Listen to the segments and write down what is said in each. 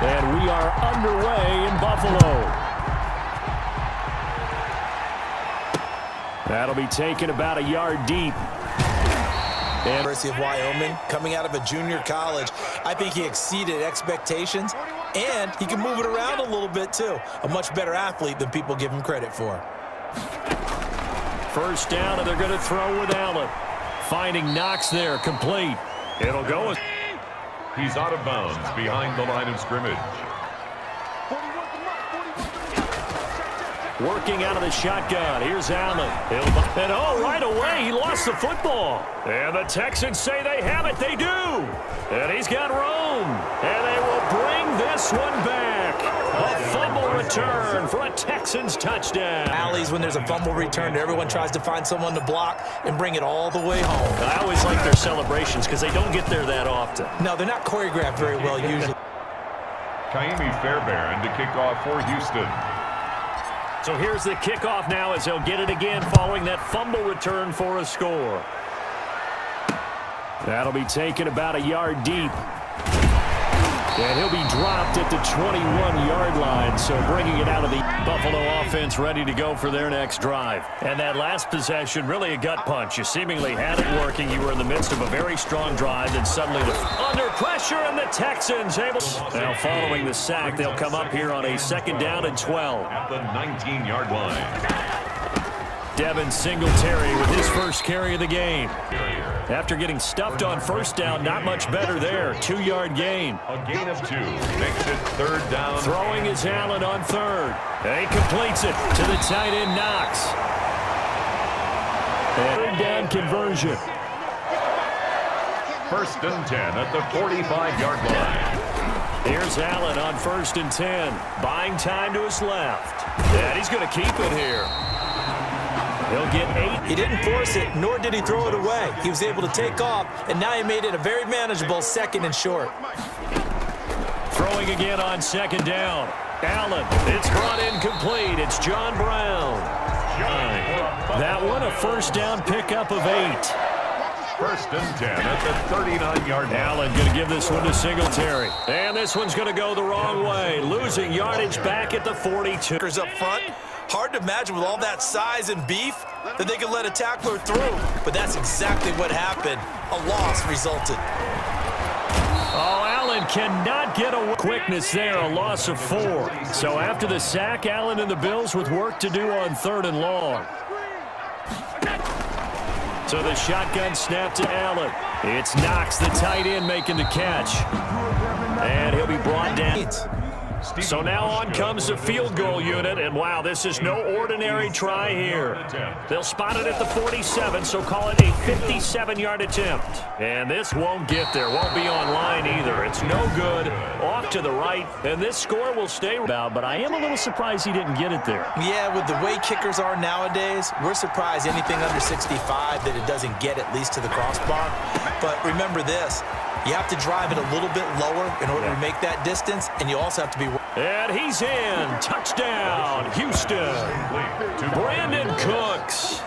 And we are underway in Buffalo. That'll be taken about a yard deep. University of Wyoming, coming out of a junior college. I think he exceeded expectations, and he can move it around a little bit too. A much better athlete than people give him credit for. First down, and they're going to throw with Allen. Finding Knox there, complete. It'll go. He's out of bounds behind the line of scrimmage. Working out of the shotgun. Here's Allen. And oh, right away, he lost the football. And the Texans say they have it. They do. And he's got room. And they will bring this one back. A fumble return for a Texans touchdown. Alleys, when there's a fumble return, everyone tries to find someone to block and bring it all the way home. I always like their celebrations because they don't get there that often. No, they're not choreographed very well usually. Kaimi Fairbairn to kick off for Houston. So here's the kickoff now as they'll get it again following that fumble return for a score. That'll be taken about a yard deep. And he'll be dropped at the 21-yard line, so bringing it out of the Buffalo offense ready to go for their next drive. And that last possession, really a gut punch. You seemingly had it working. You were in the midst of a very strong drive, then suddenly under pressure, and the Texans able. Now following the sack, they'll come up here on a 2nd down and 12. At the 19-yard line. Devin Singletary with his first carry of the game. After getting stuffed on first down, not much better there. 2-yard gain. A gain of 2 makes it 3rd down. Throwing is Allen on 3rd. And he completes it to the tight end, Knox. 3rd down conversion. 1st and 10 at the 45-yard line. Here's Allen on 1st and 10. Buying time to his left. And he's going to keep it here. He'll get 8. He didn't force it, nor did he throw it away. He was able to take off, and now he made it a very manageable 2nd and short. Throwing again on 2nd down. Allen, it's brought in complete. It's John Brown. That one, a 1st down pickup of 8. 1st and 10 at the 39-yard line. Allen going to give this one to Singletary. And this one's going to go the wrong way. Losing yardage back at the 42. Up front. Hard to imagine with all that size and beef that they could let a tackler through. But that's exactly what happened. A loss resulted. Oh, Allen cannot get a quickness there. A loss of 4. So after the sack, Allen and the Bills with work to do on 3rd and long. So the shotgun snap to Allen. It's Knox, the tight end, making the catch. And he'll be brought down. So now on comes the field goal unit, and wow, this is no ordinary try here. They'll spot it at the 47, so call it a 57-yard attempt. And this won't get there, won't be on line either. It's no good, off to the right, and this score will stay about, but I am a little surprised he didn't get it there. Yeah, with the way kickers are nowadays, we're surprised anything under 65 that it doesn't get at least to the crossbar. But remember this. You have to drive it a little bit lower in order to make that distance, and you also have to be... And he's in. Touchdown, Houston. Brandon Cooks.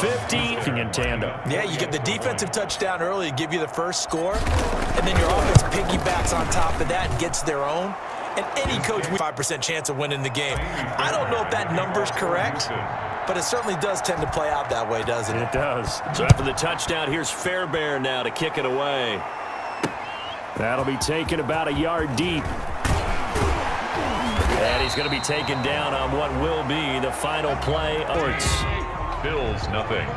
50 in tandem. Yeah, you get the defensive touchdown early to give you the first score, and then your offense piggybacks on top of that and gets their own. And any coach with 5% chance of winning the game. I don't know if that number's correct, but it certainly does tend to play out that way, doesn't it? It does. So after the touchdown, here's Fairbairn now to kick it away. That'll be taken about a yard deep. And he's going to be taken down on what will be the final play. Bills, nothing.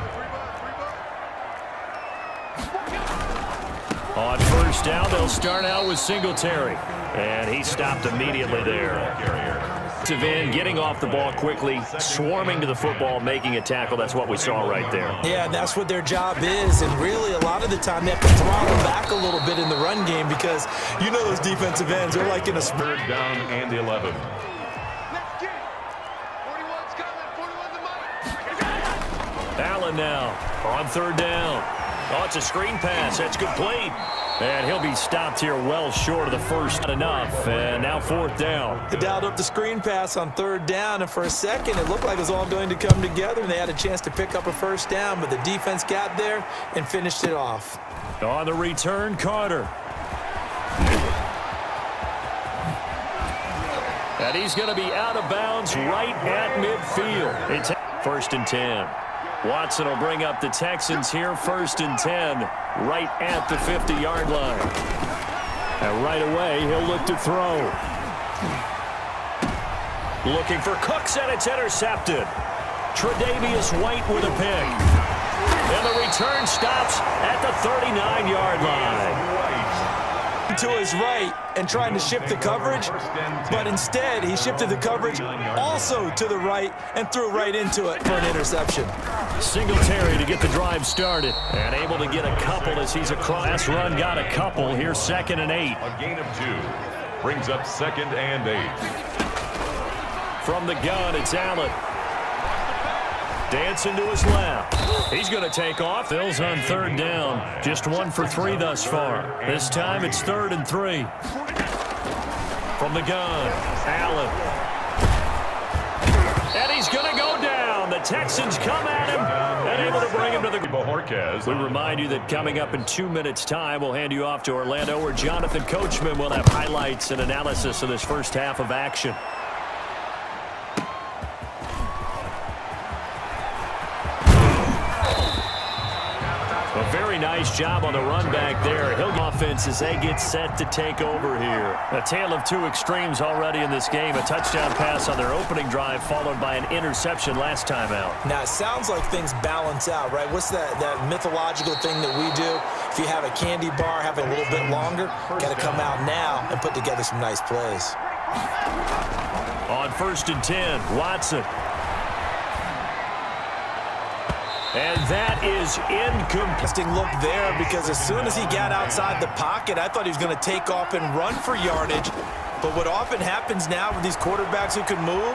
On 1st down, they'll start out with Singletary. And he stopped immediately there. In, getting off the ball quickly, swarming to the football, making a tackle. That's what we saw right there. Yeah, that's what their job is. And really, a lot of the time, they have to throttle back a little bit in the run game because you know those defensive ends, they're like in a... 3rd down and 11. Allen now on 3rd down. Oh, it's a screen pass. That's complete. And he'll be stopped here well short of the first. Not enough. And now 4th down. They dialed up the screen pass on 3rd down, and for a second, it looked like it was all going to come together, and they had a chance to pick up a 1st down, but the defense got there and finished it off. On the return, Carter. And he's going to be out of bounds right at midfield. It's 1st and 10. Watson will bring up the Texans here, 1st and 10, right at the 50-yard line. And right away, he'll look to throw. Looking for Cooks, and it's intercepted. Tre'Davious White with a pick. And the return stops at the 39-yard line. To his right and trying to shift the coverage, but instead he shifted the coverage also to the right and threw right into it for an interception. Singletary to get the drive started and able to get a couple as he's across. Last run got a couple. Here's 2nd and 8. A gain of 2 brings up 2nd and 8. From the gun, it's Allen. Dancing to his left. He's going to take off. Bill's on 3rd down. Just 1 for 3 thus far. This time it's 3rd and 3. From the gun, Allen. And he's going to go down. The Texans come at him and able to bring him to the... We remind you that coming up in 2 minutes' time, we'll hand you off to Orlando, where Jonathan Coachman will have highlights and analysis of this first half of action. A very nice job on the run back there. He'll offense as they get set to take over here. A tale of 2 extremes already in this game. A touchdown pass on their opening drive followed by an interception last time out. Now, it sounds like things balance out, right? What's that mythological thing that we do? If you have a candy bar, have it a little bit longer, got to come out now and put together some nice plays. On 1st and 10, Watson. And that is incomplete. Look there, because as soon as he got outside the pocket, I thought he was going to take off and run for yardage. But what often happens now with these quarterbacks who can move,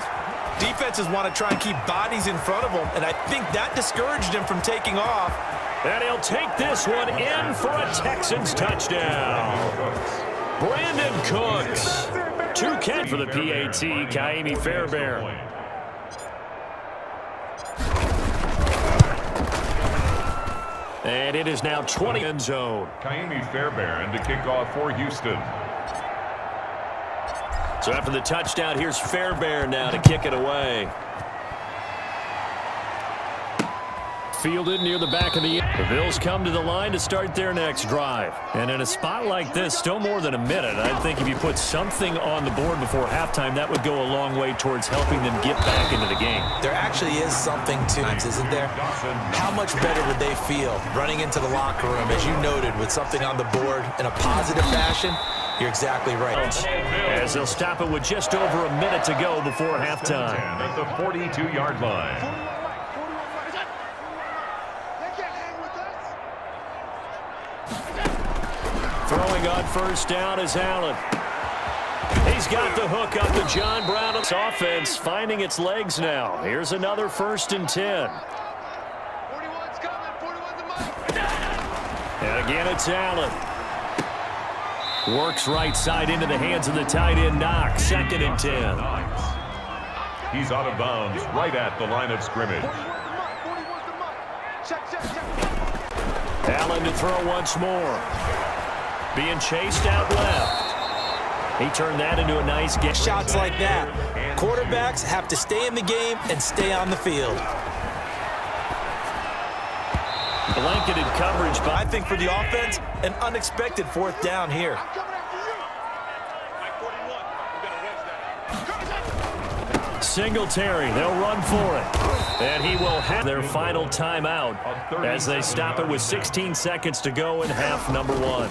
defenses want to try and keep bodies in front of them, and I think that discouraged him from taking off. And he'll take this one in for a Texans touchdown. Brandon Cooks. 2 catches for the PAT, Kaimi Fairbairn. And it is now 20 end zone. Kaimi Fairbairn to kick off for Houston. So after the touchdown, here's Fairbairn now to kick it away. Fielded near the back of the end. The Bills come to the line to start their next drive. And in a spot like this, still more than a minute, I think if you put something on the board before halftime, that would go a long way towards helping them get back into the game. There actually is something to it, isn't there? How much better would they feel running into the locker room, as you noted, with something on the board in a positive fashion? You're exactly right. As they'll stop it with just over a minute to go before halftime. At the 42-yard line. Throwing on 1st down is Allen. He's got the hook up to John Brown. This offense finding its legs now. Here's another 1st and 10. And again, it's Allen. Works right side into the hands of the tight end, Knox. 2nd and 10. He's out of bounds right at the line of scrimmage. Allen to throw once more. Being chased out left. He turned that into a nice game. Shots like that. Quarterbacks have to stay in the game and stay on the field. Blanketed coverage, but I think for the offense, an unexpected 4th down here. Singletary, they'll run for it. And he will have their final timeout as they stop it with 16 seconds to go in half number 1.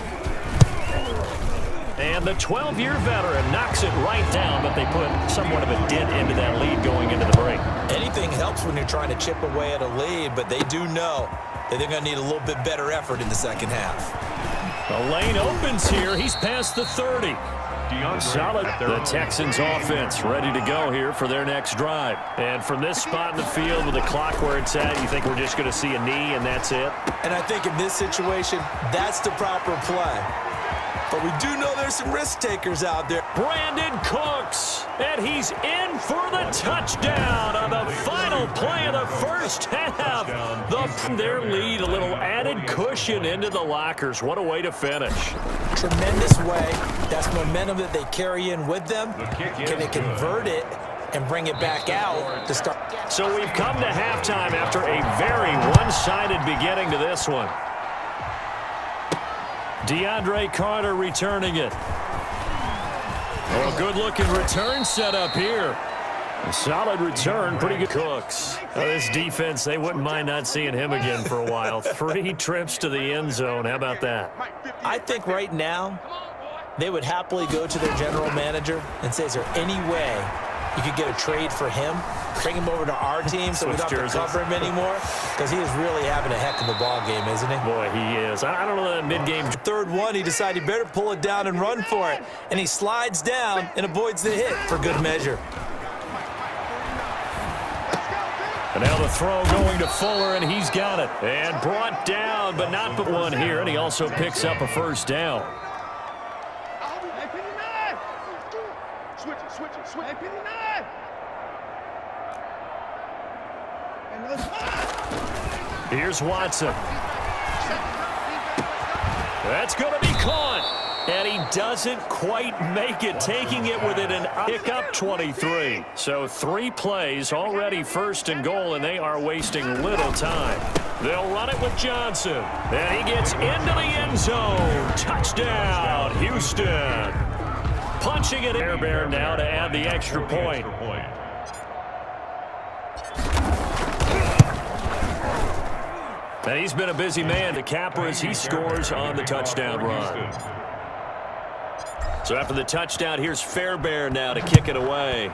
And the 12-year veteran knocks it right down, but they put somewhat of a dent into that lead going into the break. Anything helps when you're trying to chip away at a lead, but they do know that they're going to need a little bit better effort in the second half. The lane opens here. He's past the 30. Solid. The Texans offense ready to go here for their next drive. And from this spot in the field with the clock where it's at, you think we're just going to see a knee and that's it? And I think in this situation, that's the proper play. But we do know there's some risk takers out there. Brandon Cooks And he's in for the touchdown on the final play of the first half. Their lead, a little added cushion into the lockers. What a way to finish. Tremendous way. That's momentum that they carry in with them. Can they convert it and bring it back out to start? So we've come to halftime after a very one-sided beginning to this one. DeAndre Carter returning it. Oh, a good-looking return set up here. A solid return, pretty good. Cooks. This defense, they wouldn't mind not seeing him again for a while. 3 trips to the end zone. How about that? I think right now they would happily go to their general manager and say, is there any way you could get a trade for him, bring him over to our team so we don't have to cover him anymore? Because he is really having a heck of a ball game, isn't he? Boy, he is. I don't know that mid-game. Third one, he decided he better pull it down and run for it. And he slides down and avoids the hit for good measure. And now the throw going to Fuller, and he's got it. And brought down, but not but one here. And he also picks up a first down. Here's Watson. That's going to be caught. And he doesn't quite make it, taking it within an pick up 23. So 3 plays, already first and goal, and they are wasting little time. They'll run it with Johnson. And he gets into the end zone. Touchdown, Houston. Punching it in. Bear now to add the extra point. And he's been a busy man to Capra as he scores on the touchdown run. So after the touchdown, here's Fairbairn now to kick it away.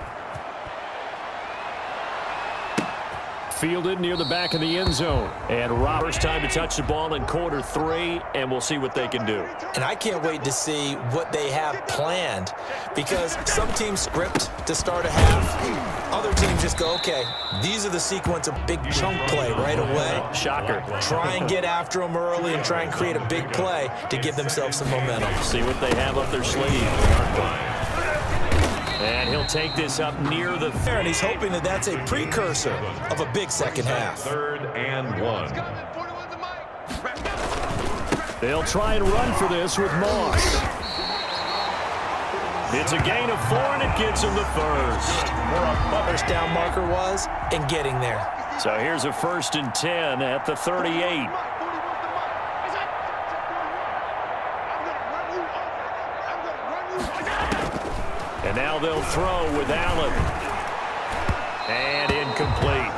Fielded near the back of the end zone. And Roberts time to touch the ball in quarter 3, and we'll see what they can do. And I can't wait to see what they have planned, because some teams script to start a half. Other teams just go, okay, these are the sequence of big chunk play right away. Shocker. Try and get after them early and try and create a big play to give themselves some momentum. See what they have up their sleeve. And he'll take this up near the fair, and he's hoping that that's a precursor of a big second half. 3rd and 1. They'll try and run for this with Moss. It's a gain of 4, and it gets him the first. First down marker was and getting there. So here's a 1st and 10 at the 38. And now they'll throw with Allen. And incomplete.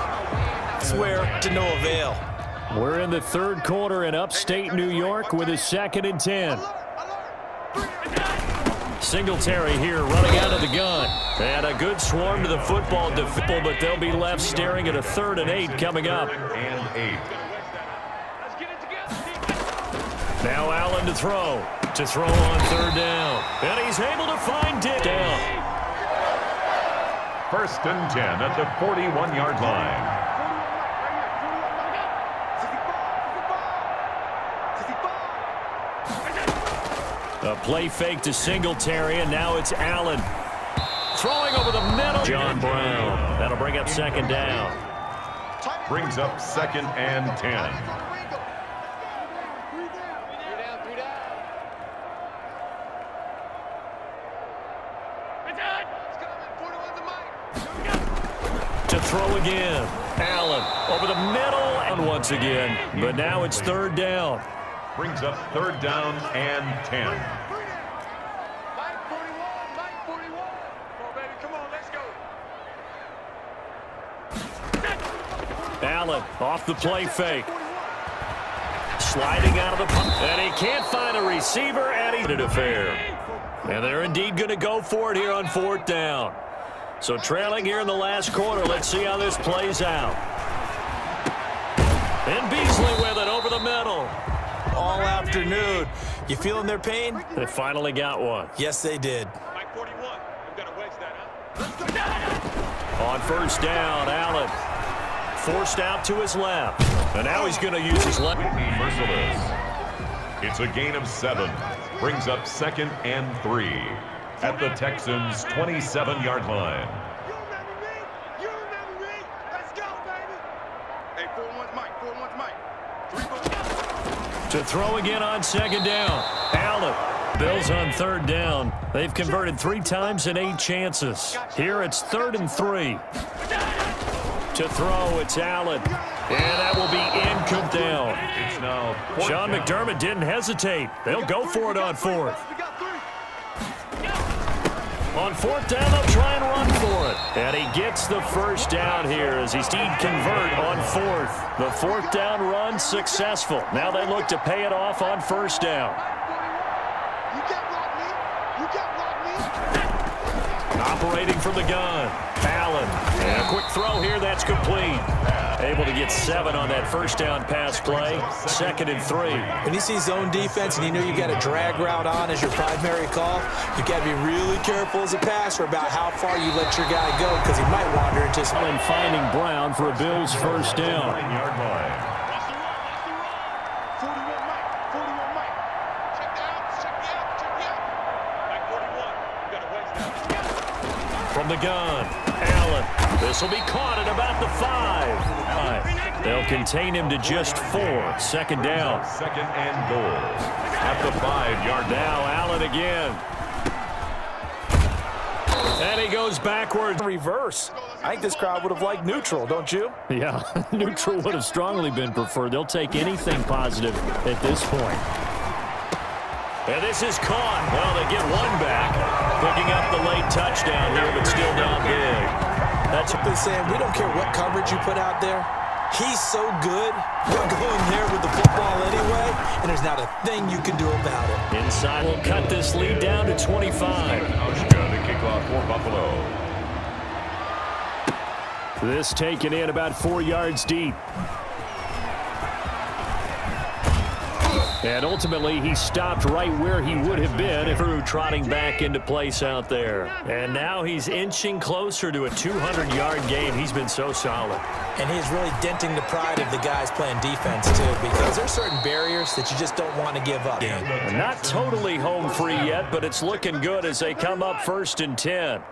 Swear to no avail. We're in the 3rd quarter in upstate New York with a 2nd and 10. Singletary here running out of the gun. And a good swarm to the football, but they'll be left staring at a 3rd and 8 coming up. And 8. Now Allen to throw. To throw on 3rd down. And he's able to find Dick down. 1st and 10 at the 41-yard line. A play fake to Singletary, and now it's Allen. Throwing over the middle. John Brown. That'll bring up 2nd down. Brings up 2nd and 10. To throw again. Allen over the middle and once again. But now it's 3rd down. Brings up 3rd down and 10. Allen off the play fake. Sliding out of the punt. And he can't find a receiver, and he did a fair. And they're indeed going to go for it here on 4th down. So trailing here in the last quarter. Let's see how this plays out. And Beasley with it over the middle. All afternoon. You feeling their pain? They finally got one. Yes, they did. On 1st down, Allen forced out to his left. And now he's going to use his left. Merciless. It's a gain of 7. Brings up 2nd and 3. at the Texans' 27-yard line. You remember me? Let's go, baby. Hey, 4-1's Mike. 4-1's Mike. 3-4. To throw again on second down. Allen. Bills on third down. They've converted 3 times in 8 chances. Here it's 3rd and 3. To throw, it's Allen. And that will be incomplete down. It's now Sean McDermott didn't hesitate. They'll go for it on 4th. On 4th down, they'll try and run for it. And he gets the first down here as he's indeed convert on 4th. The 4th down run successful. Now they look to pay it off on 1st down. Operating from the gun, Allen. And a quick throw here, that's complete. Able to get 7 on that 1st down pass play. 2nd and 3. When you see zone defense and you know you got a drag route on as your primary call, you got to be really careful as a passer about how far you let your guy go because he might wander into some. And finding Brown for a Bills 1st down. 9-yard line. 41 Mike. 41 Mike. Check me out. Check me out. Check me out. Mike 41. You got a ways down. From the gun, Allen. This will be caught at about the 5. They'll contain him to just 4. 2nd down. 2nd and goal at the 5-yard line. Now Allen again. And he goes backwards. Reverse. I think this crowd would have liked neutral, don't you? Yeah, neutral would have strongly been preferred. They'll take anything positive at this point. And this is caught. Well, they get 1 back. Picking up the late touchdown here, but still down big. That's what they're saying. We don't care what coverage you put out there. He's so good. We're going there with the football anyway, and there's not a thing you can do about it. Inside will cut this lead down to 25. The kickoff for Buffalo. This taken in about 4 yards deep. And ultimately, he stopped right where he would have been if through trotting back into place out there. And now he's inching closer to a 200-yard game. He's been so solid. And he's really denting the pride of the guys playing defense, too, because there's certain barriers that you just don't want to give up. Not totally home free yet, but it's looking good as they come up 1st and 10.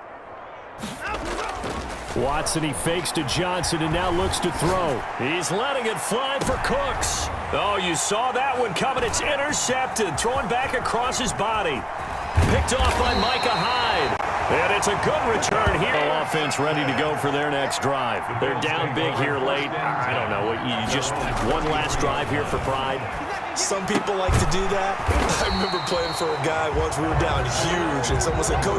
Watson, he fakes to Johnson and now looks to throw. He's letting it fly for Cooks. Oh, you saw that one coming. It's intercepted. Thrown back across his body. Picked off by Micah Hyde. And it's a good return here. Offense ready to go for their next drive. They're down big here late. I don't know. You just one last drive here for pride. Some people like to do that. I remember playing for a guy once. We were down huge, and someone said, "Coach,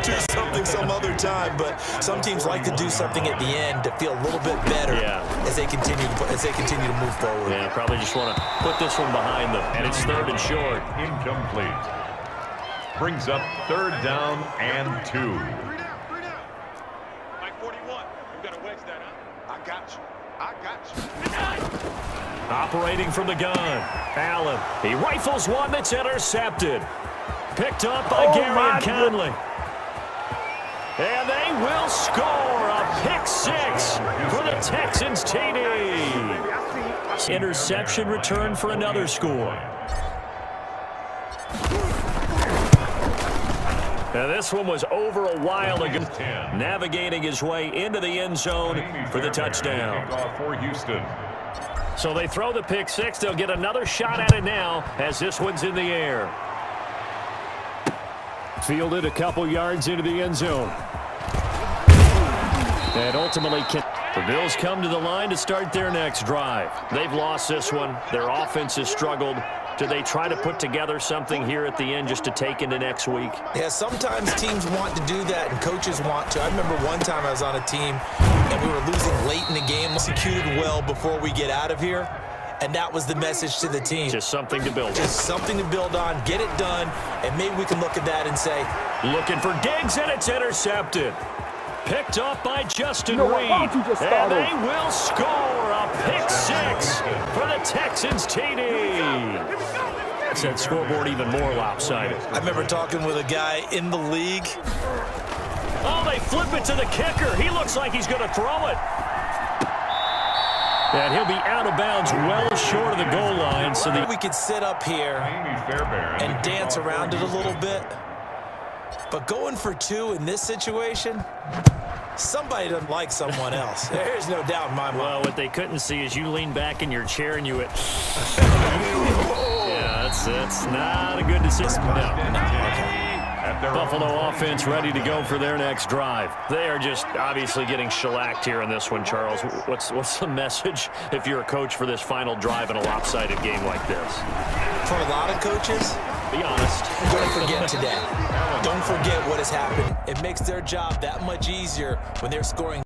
do something some other time." But some teams like to do something at the end to feel a little bit better as they continue to move forward. Yeah, probably just want to put this one behind them, and it's 3rd and short. Incomplete. Brings up 3rd down and 2. 3 down. Mike 41. You got a ways down, huh? I got you. I got you. Operating from the gun, Allen. He rifles one that's intercepted. Picked up by Gary Conley. And they will score a pick 6 for the Texans TD. Interception return for another score. Now this one was over a while ago. Navigating his way into the end zone for the touchdown. For Houston. So they throw the pick 6. They'll get another shot at it now as this one's in the air. Fielded a couple yards into the end zone. And ultimately, the Bills come to the line to start their next drive. They've lost this one. Their offense has struggled. Do they try to put together something here at the end just to take into next week? Yeah, sometimes teams want to do that and coaches want to. I remember one time I was on a team and we were losing late in the game, executed well before we get out of here. And that was the message to the team. Just something to build on. Just something to build on, get it done, and maybe we can look at that and say, looking for Diggs, and it's intercepted. Picked up by Justin Reed. And they will score a pick 6 for the Texans TD. That's that scoreboard even more lopsided. I remember talking with a guy in the league. Oh, they flip it to the kicker. He looks like he's going to throw it. And he'll be out of bounds well short of the goal line. So we could sit up here and dance around it a little bit. But going for 2 in this situation, somebody doesn't like someone else. There's no doubt in my mind. Well, what they couldn't see is you lean back in your chair and you went, yeah, that's not a good decision. No. Buffalo offense ready to go for their next drive. They are just obviously getting shellacked here in this one, Charles. What's the message if you're a coach for this final drive in a lopsided game like this? For a lot of coaches, be honest. Don't forget today. Don't forget what has happened. It makes their job that much easier when they're scoring